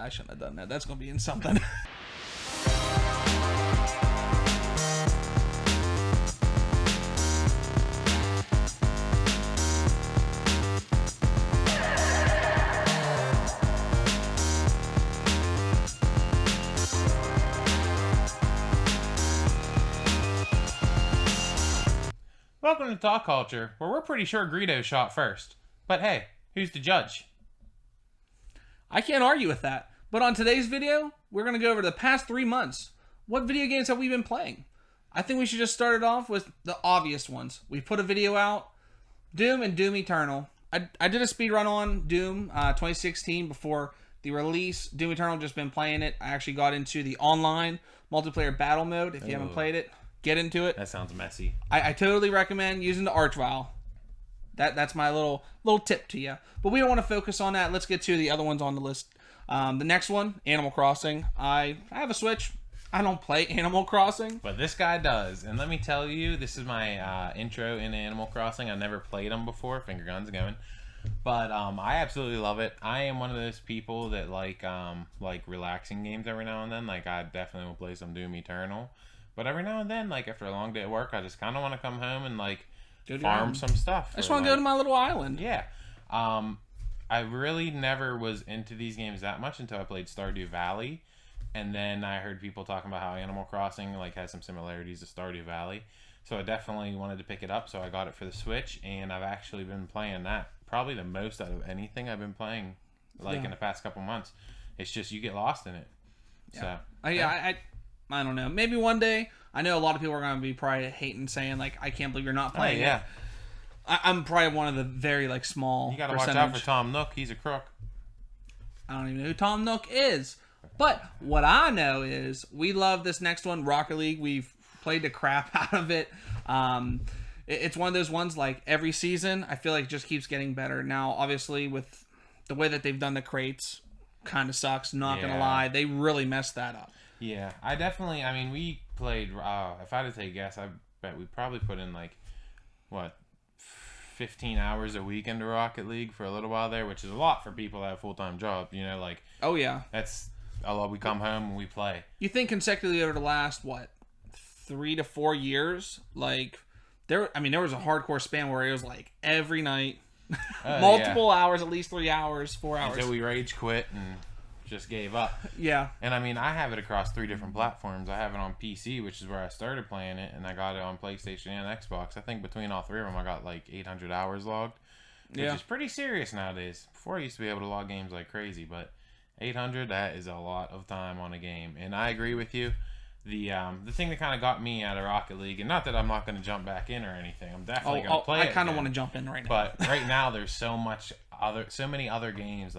I shouldn't have done that. That's going to be in something. Welcome to Talk Culture, where we're pretty sure Greedo shot first. But hey, who's the judge? I can't argue with that. But on today's video, we're going to go over the past 3 months. What video games have we been playing? I think we should just start it off with the obvious ones. We put a video out, Doom and Doom Eternal. I did a speedrun on Doom 2016 before the release. Doom Eternal, just been playing it. I actually got into the online multiplayer battle mode. If you haven't played it, get into it. That sounds messy. I totally recommend using the Arch Vial. That's my little tip to you. But we don't want to focus on that. Let's get to the other ones on the list. The next one, Animal Crossing. I have a Switch. I don't play Animal Crossing. But this guy does. And let me tell you, this is my intro into Animal Crossing. I've never played them before. Finger guns going. But I absolutely love it. I am one of those people that like relaxing games every now and then. Like, I definitely will play some Doom Eternal. But every now and then, like after a long day at work, I just kind of want to come home and like farm some stuff. I just want to go to my little island. Yeah. I really never was into these games that much until I played Stardew Valley. And then I heard people talking about how Animal Crossing like has some similarities to Stardew Valley. So I definitely wanted to pick it up. So I got it for the Switch. And I've actually been playing that. Probably the most out of anything I've been playing in the past couple months. It's just you get lost in it. Yeah. So I don't know. Maybe one day. I know a lot of people are going to be probably hating, saying like, "I can't believe you're not playing." Yeah. I'm probably one of the very like small. You got to watch out for Tom Nook. He's a crook. I don't even know who Tom Nook is. But what I know is we love this next one, Rocket League. We've played the crap out of it. It's one of those ones like every season, I feel like it just keeps getting better. Now, obviously, with the way that they've done the crates, kind of sucks. Not gonna lie, they really messed that up. Yeah, we played, if I had to take a guess, I bet we probably put in, 15 hours a week into Rocket League for a little while there, which is a lot for people that have full-time jobs, Oh, yeah. That's a lot. We come home and we play. You think consecutively over the last, 3 to 4 years? There was a hardcore span where it was, every night, multiple hours, at least 3 hours, 4 hours. Until we rage quit and just gave up. Yeah. And I have it across 3 different platforms. I have it on PC, which is where I started playing it, and I got it on PlayStation and Xbox. I think between all 3 of them, I got 800 hours logged, which is pretty serious nowadays. Before, I used to be able to log games like crazy, but 800, that is a lot of time on a game. And I agree with you. The thing that kind of got me out of Rocket League, and not that I'm not going to jump back in or anything, I'm definitely going to play it. I kind of want to jump in right now. But right now, there's so many other games,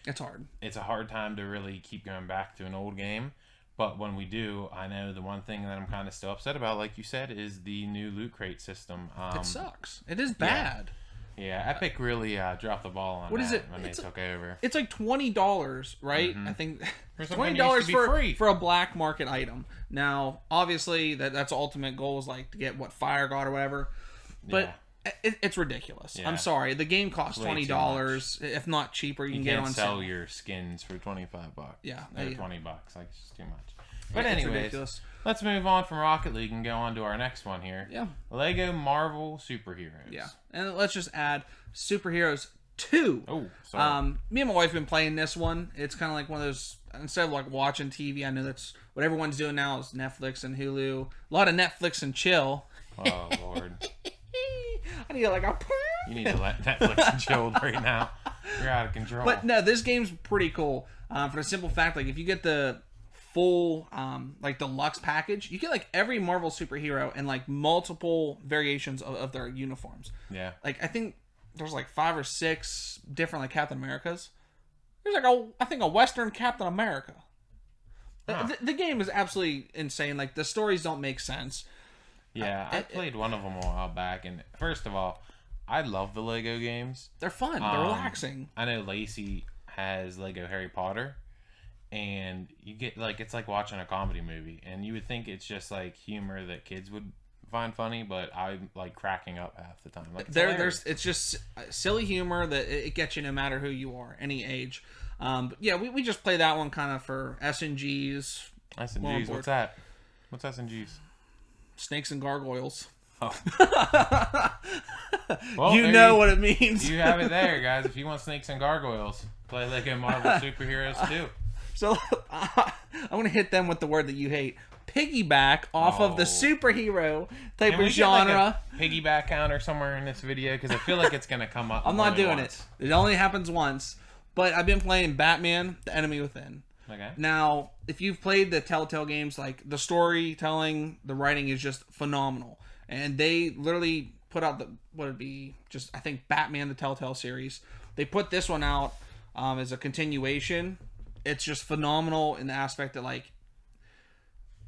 it's hard. It's a hard time to really keep going back to an old game. But when we do, I know the one thing that I'm kind of still upset about, like you said, is the new loot crate system. It sucks. It is bad. Yeah, Epic really dropped the ball on that when they took over. It's like $20, right? Mm-hmm. I think $20 for a black market item. Now, obviously, that's the ultimate goal is to get Fire God or whatever. But it's ridiculous. Yeah. I'm sorry. The game costs $20, if not cheaper. You can get it on sell sale. Your skins for $25. Yeah, or $20. It's just too much. But anyways, let's move on from Rocket League and go on to our next one here. Yeah. Lego Marvel Superheroes. Yeah. And let's just add Superheroes 2. Oh, sorry. Me and my wife have been playing this one. It's kind of like one of those, instead of watching TV, I know that's what everyone's doing now is Netflix and Hulu. A lot of Netflix and chill. Oh, Lord. I need You need to let Netflix and chill right now. You're out of control. But no, this game's pretty cool. For the simple fact, if you get the full deluxe package, you get every Marvel superhero and multiple variations of their uniforms. Yeah. I think there's 5 or 6 different Captain Americas. There's I think a Western Captain America. Huh. The game is absolutely insane. The stories don't make sense. Yeah, I played one of them a while back, and first of all, I love the Lego games. They're fun. They're relaxing. I know Lacey has Lego Harry Potter, and you get it's like watching a comedy movie, and you would think it's just humor that kids would find funny, but I'm cracking up half the time. It's just silly humor that it gets you no matter who you are, any age. But yeah, we just play that one kind of for SNGs. SNGs, what's that? What's SNGs? Snakes and gargoyles. Oh. Well, you know what it means. You have it there, guys. If you want snakes and gargoyles, play Lego Marvel Superheroes 2. So I'm going to hit them with the word that you hate. Piggyback off of the superhero type of genre. Like a piggyback counter somewhere in this video, because I feel like it's going to come up. I'm not doing it. It only happens once. But I've been playing Batman, The Enemy Within. Okay. Now, if you've played the Telltale games, like the storytelling, the writing is just phenomenal. And they literally put out I think Batman, the Telltale series. They put this one out as a continuation. It's just phenomenal in the aspect that, like,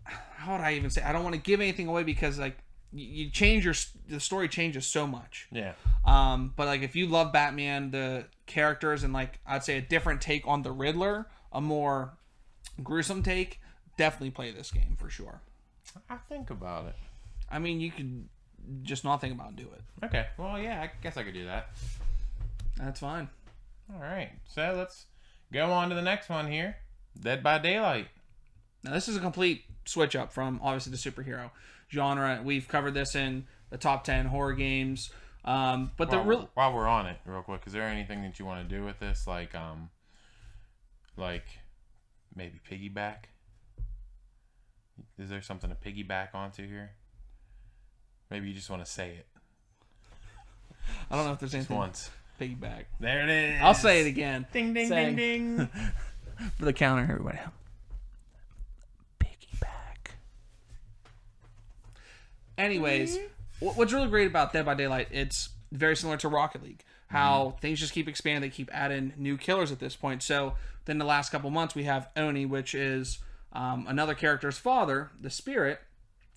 how would I even say? I don't want to give anything away because, like, you change the story changes so much. Yeah. But like, if you love Batman, the characters, and like, I'd say a different take on the Riddler, a more gruesome take, definitely play this game for sure. I think about it. I mean, you could just not think about it and do it. Okay. Well, yeah, I guess I could do that. That's fine. All right. So let's go on to the next one here. Dead by Daylight. Now, this is a complete switch up from, obviously, the superhero genre. We've covered this in the top 10 horror games. But while we're on it, real quick, is there anything that you want to do with this? Like maybe piggyback? Is there something to piggyback onto here? Maybe you just want to say it. I don't know if there's anything. Once. Piggyback. There it is. I'll say it again. Ding, ding, ding, ding. For the counter, everybody. Piggyback. Anyways, what's really great about Dead by Daylight, it's very similar to Rocket League. How things just keep expanding. They keep adding new killers at this point. So then the last couple months, we have Oni, which is another character's father, the Spirit.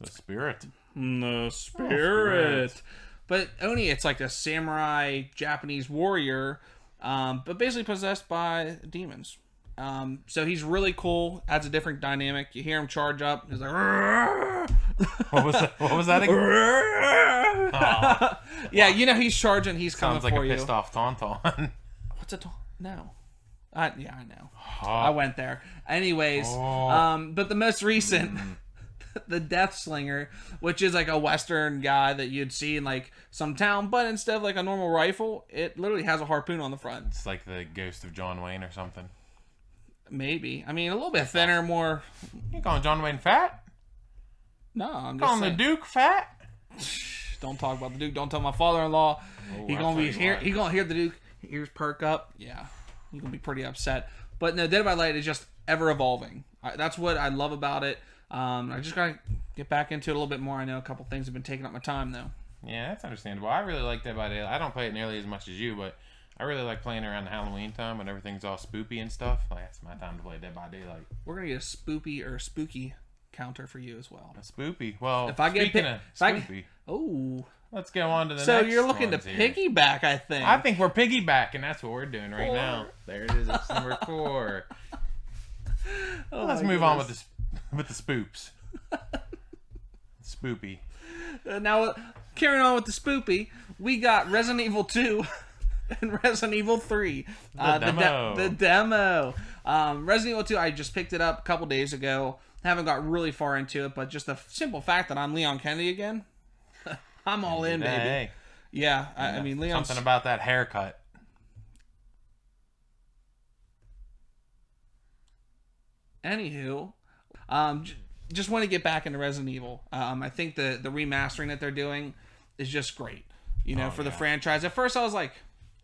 The Spirit. The Spirit. But Oni, it's like a samurai Japanese warrior, but basically possessed by demons. So he's really cool. Adds a different dynamic. You hear him charge up. He's like, what was that again? Oh. Yeah, you know he's charging. He's coming for you. Sounds like a pissed off Tauntaun. What's a Tauntaun? No. I know. I went there. Anyways, but the most recent, the Death Slinger, which is like a Western guy that you'd see in like some town, but instead of like a normal rifle, it literally has a harpoon on the front. It's like the ghost of John Wayne or something. Maybe. I mean, a little bit thinner, more. You calling John Wayne fat? No, I'm just calling saying. the Duke fat. Don't talk about the Duke. Don't tell my father-in-law. He gonna be here. He gonna hear the Duke. Ears perk up. Yeah, he's gonna be pretty upset. But no, Dead by Daylight is just ever evolving. That's what I love about it. I just gotta get back into it a little bit more. I know a couple things have been taking up my time though. Yeah, that's understandable. I really like Dead by Daylight. I don't play it nearly as much as you, but I really like playing around the Halloween time when everything's all spoopy and stuff. Like, that's my time to play Dead by Daylight. We're gonna get a spoopy or spooky counter for you as well. A spoopy. Well, if I get spoopy. Let's go on to the next. So you're looking to piggyback, I think. I think we're piggybacking. That's what we're doing right now. There it is. It's number 4. Let's move on with the spoops. Spoopy. Now, carrying on with the spoopy, we got Resident Evil 2 and Resident Evil 3. The demo. Resident Evil 2, I just picked it up a couple days ago. Haven't got really far into it, but just the simple fact that I'm Leon Kennedy again, I'm all in, baby. Hey. Yeah, I mean, Leon's... Something about that haircut. Anywho, just want to get back into Resident Evil. I think the remastering that they're doing is just great. You know, for the franchise. At first, I was like,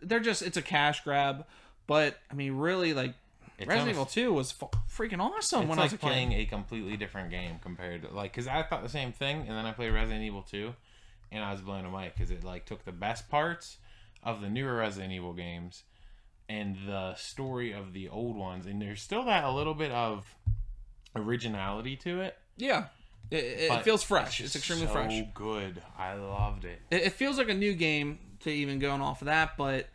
it's a cash grab, but I mean, really, like, Resident Evil 2 was freaking awesome when I was a kid. It's like playing a completely different game compared to, like, because I thought the same thing, and then I played Resident Evil 2, and I was blown away because it, like, took the best parts of the newer Resident Evil games and the story of the old ones, and there's still that a little bit of originality to it. Yeah. It feels fresh. It's extremely fresh. So good. I loved it. It feels like a new game to even going off of that, but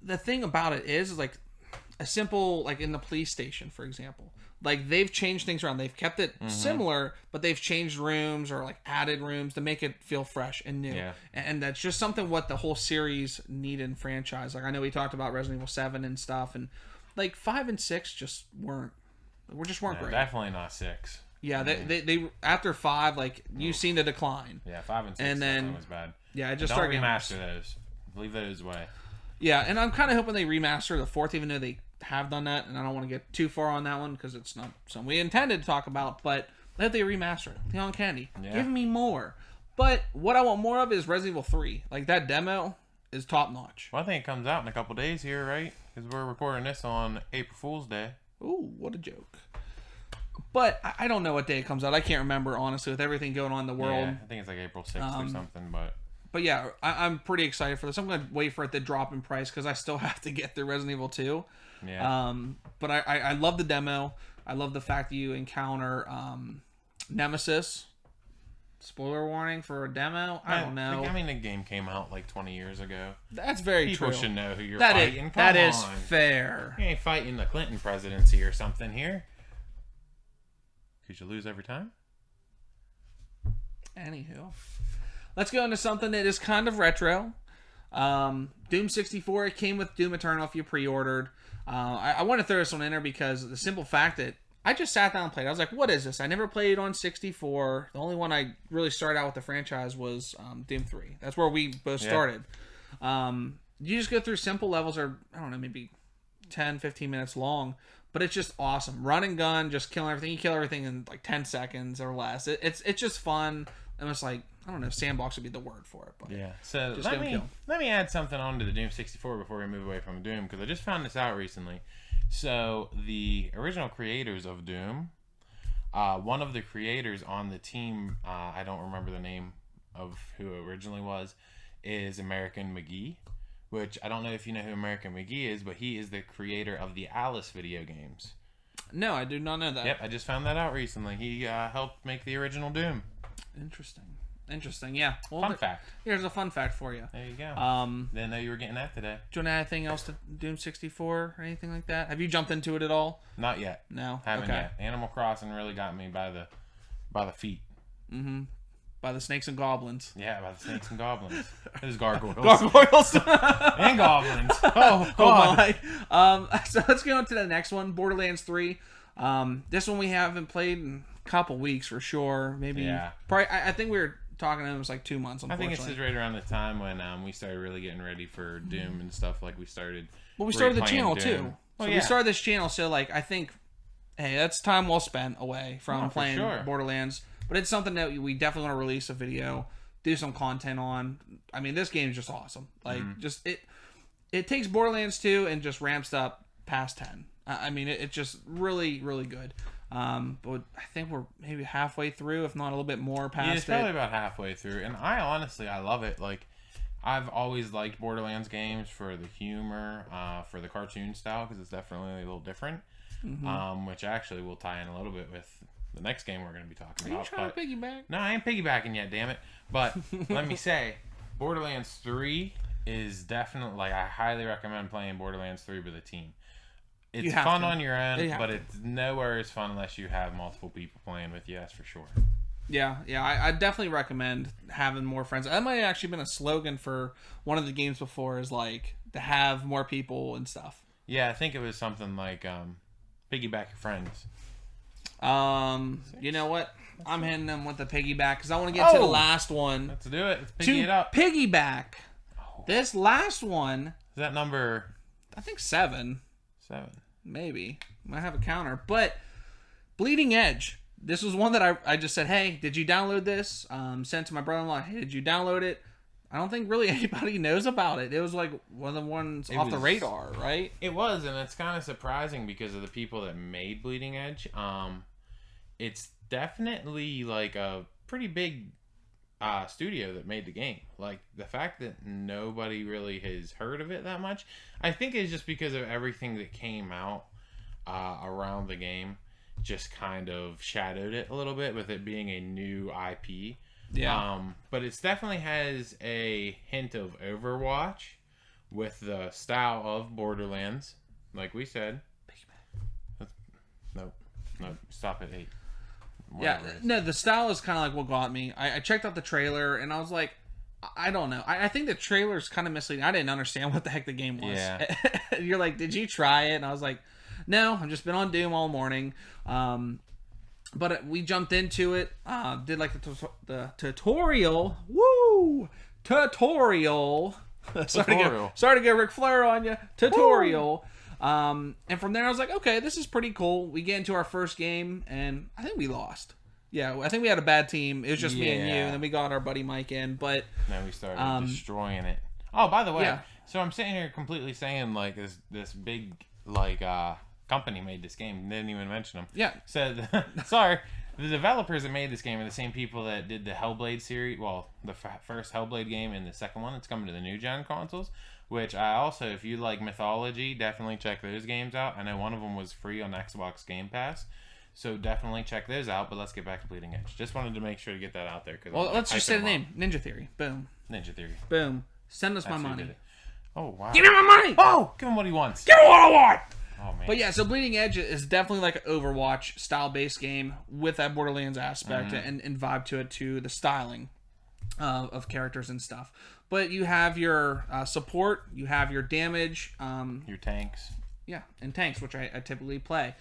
the thing about it is like a simple, like in the police station, for example. Like, they've changed things around. They've kept it similar, but they've changed rooms or like added rooms to make it feel fresh and new. Yeah. And that's just something what the whole series needed in franchise. Like, I know we talked about Resident Evil 7 and stuff, and like 5 and 6 just weren't great. Definitely not 6. Yeah, they after 5, like you've seen the decline. Yeah, 5 and 6 and then was bad. Yeah, I just don't started remaster those. Leave those away. Yeah, and I'm kind of hoping they remaster the 4th, even though they have done that, and I don't want to get too far on that one because it's not something we intended to talk about. But let they remaster it. Leon Kennedy, give me more. But what I want more of is Resident Evil 3. Like that demo is top notch. Well, I think it comes out in a couple days here, right? Because we're recording this on April Fool's Day. Ooh, what a joke. But I don't know what day it comes out. I can't remember, honestly, with everything going on in the world. Yeah, I think it's like April 6th or something, But yeah, I'm pretty excited for this. I'm going to wait for it to drop in price because I still have to get through Resident Evil 2. Yeah. But I love the demo. I love the fact that you encounter Nemesis. Spoiler warning for a demo? I don't know. I mean, the game came out like 20 years ago. That's very true. People should know who you're fighting. That is fair. You ain't fighting the Clinton presidency or something here. Because you lose every time. Anywho. Let's go into something that is kind of retro. Doom 64, it came with Doom Eternal if you pre-ordered. I want to throw this one in there because the simple fact that I just sat down and played. I was like, what is this? I never played on 64. The only one I really started out with the franchise was Doom 3. That's where we both started. You just go through simple levels, or I don't know, maybe 10, 15 minutes long. But it's just awesome. Run and gun, just killing everything. You kill everything in like 10 seconds or less. It's just fun. And it's like, I don't know if sandbox would be the word for it. But yeah. So let me add something on to the Doom 64 before we move away from Doom, because I just found this out recently. So the original creators of Doom, one of the creators on the team, I don't remember the name of who it originally was, is American McGee, which I don't know if you know who American McGee is, but he is the creator of the Alice video games. No, I do not know that. Yep, I just found that out recently. He helped make the original Doom. Interesting, yeah. Well, fun fact. Here's a fun fact for you. There you go. Didn't know you were getting that today. Do you want to add anything else to Doom 64 or anything like that? Have you jumped into it at all? Not yet. No? Haven't yet. Animal Crossing really got me by the feet. Mm-hmm. By the snakes and goblins. Yeah, by the snakes and goblins. Those gargoyles. Gargoyles. And goblins. Oh, God. Oh, my. So let's go on to the next one, Borderlands 3. This one we haven't played in a couple weeks for sure. Maybe. Yeah. Probably. I think we were talking. It was like 2 months. I think it's just right around the time when we started really getting ready for Doom and stuff. Like we started. Well, we started the channel Doom. too. So we started this channel. So like I think, hey, that's time well spent away from playing Borderlands. But it's something that we definitely want to release a video, do some content on. I mean, this game is just awesome. Like, just it takes Borderlands 2 and just ramps up past 10. I mean, it's just really, really good. But I think we're maybe halfway through, if not a little bit more past it. Yeah, it's probably about halfway through. And I love it. Like, I've always liked Borderlands games for the humor, for the cartoon style, because it's definitely a little different. Which actually will tie in a little bit with the next game we're going to be talking about. Are you trying to piggyback? No, I ain't piggybacking yet, damn it. But let me say, Borderlands 3 is definitely, like, I highly recommend playing Borderlands 3 with a team. It's fun on your own, but it's nowhere as fun unless you have multiple people playing with you, that's for sure. Yeah, I definitely recommend having more friends. That might have actually been a slogan for one of the games before, is like to have more people and stuff. Yeah, I think it was something like piggyback your friends. You know what? I'm hitting them with the piggyback because I want to get to the last one. Let's do it. Let's piggy it up. Piggyback. This last one. Is that number? I think 7. 7. Maybe. Might have a counter. But Bleeding Edge. This was one that I just said, hey, did you download this? Sent to my brother-in-law. Hey, did you download it? I don't think really anybody knows about it. It was like one of the ones off the radar, right? It was, and it's kind of surprising because of the people that made Bleeding Edge. It's definitely like a pretty big studio that made the game. Like, the fact that nobody really has heard of it that much, I think is just because of everything that came out around the game just kind of shadowed it a little bit with it being a new IP. Yeah. But it definitely has a hint of Overwatch with the style of Borderlands, like we said. Nope. Stop at 8. Yeah, no, the style is kind of like what got me. I checked out the trailer and I was like, I don't know. I think the trailer's kind of misleading. I didn't understand what the heck the game was. Yeah. You're like, did you try it? And I was like, no, I've just been on Doom all morning. But we jumped into it. Did like the tutorial. Woo! Tutorial. Sorry to go Ric Flair on you. Tutorial. And from there I was like, okay, this is pretty cool. We get into our first game, and I think we lost. Yeah, I think we had a bad team. It was just me and you, and then we got our buddy Mike in. But then we started destroying it. Oh, by the way, yeah. So I'm sitting here completely saying like this big like company made this game. Didn't even mention them. Yeah. Said sorry. The developers that made this game are the same people that did the Hellblade series. Well, the first Hellblade game and the second one that's coming to the new gen consoles. Which I also, if you like mythology, definitely check those games out. I know one of them was free on Xbox Game Pass. So definitely check those out. But let's get back to Bleeding Edge. Just wanted to make sure to get that out there. Well, let's just say the name. Ninja Theory. Boom. Ninja Theory. Boom. Send us my money. Oh, wow. Give me my money! Oh! Give him what he wants. Give him what I want! Oh, man. But yeah, so Bleeding Edge is definitely like an Overwatch style-based game with that Borderlands aspect and vibe to it, to the styling of characters and stuff. But you have your support, you have your damage. Your tanks. Yeah, and tanks, which I typically play.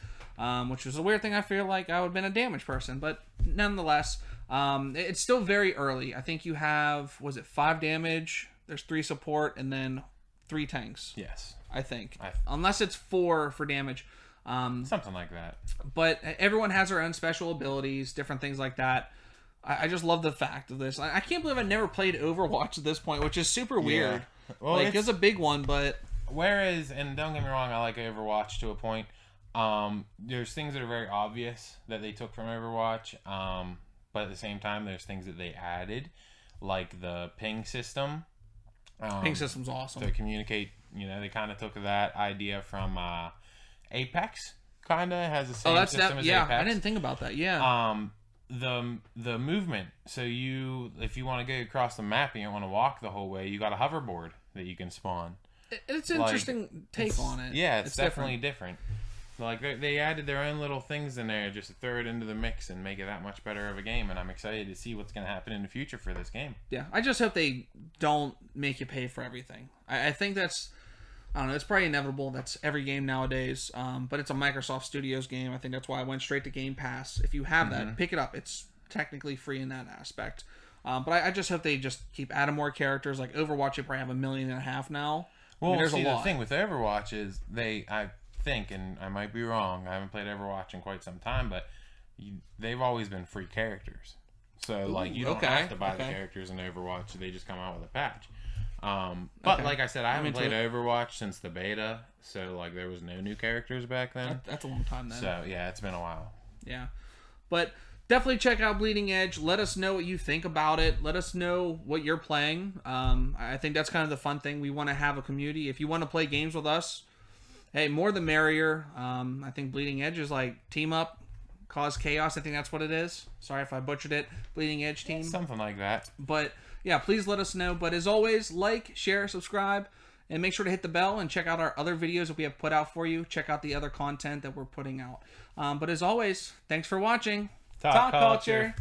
Which was a weird thing. I feel like I would have been a damage person. But nonetheless, it's still very early. I think you have, was it 5 damage? There's 3 support, and then 3 tanks. Yes. I think. Unless it's 4 for damage. Something like that. But everyone has their own special abilities, different things like that. I just love the fact of this. I can't believe I never played Overwatch at this point, which is super weird. Well, like, it's a big one, but... Whereas, and don't get me wrong, I like Overwatch to a point. There's things that are very obvious that they took from Overwatch. But at the same time, there's things that they added, like the ping system. Ping system's awesome. To communicate, they kind of took that idea from Apex. Kind of has the same system as Apex. I didn't think about that. Yeah. The movement. So if you want to go across the map and you don't want to walk the whole way, you got a hoverboard that you can spawn. It's an interesting take on it. Yeah, it's definitely different. Like they added their own little things in there just to throw it into the mix and make it that much better of a game. And I'm excited to see what's going to happen in the future for this game. Yeah, I just hope they don't make you pay for everything. I think that's, I don't know, it's probably inevitable. That's every game nowadays. But it's a Microsoft Studios game. I think that's why I went straight to Game Pass. If you have that, pick it up. It's technically free in that aspect. But I just hope they just keep adding more characters. Like Overwatch, you probably have 1.5 million now. Well, I mean, there's see, a lot. The thing with Overwatch is I think, and I might be wrong, I haven't played Overwatch in quite some time, but they've always been free characters. So, like, you don't have to buy the characters in Overwatch. They just come out with a patch. But like I said, I haven't played Overwatch since the beta, so, like, there was no new characters back then. That's a long time then. So, yeah, it's been a while. Yeah. But definitely check out Bleeding Edge. Let us know what you think about it. Let us know what you're playing. I think that's kind of the fun thing. We want to have a community. If you want to play games with us, hey, more the merrier. I think Bleeding Edge is like team up, cause chaos. I think that's what it is. Sorry if I butchered it. Bleeding Edge team. Something like that. But yeah, please let us know. But as always, like, share, subscribe, and make sure to hit the bell and check out our other videos that we have put out for you. Check out the other content that we're putting out. But as always, thanks for watching. Talk culture.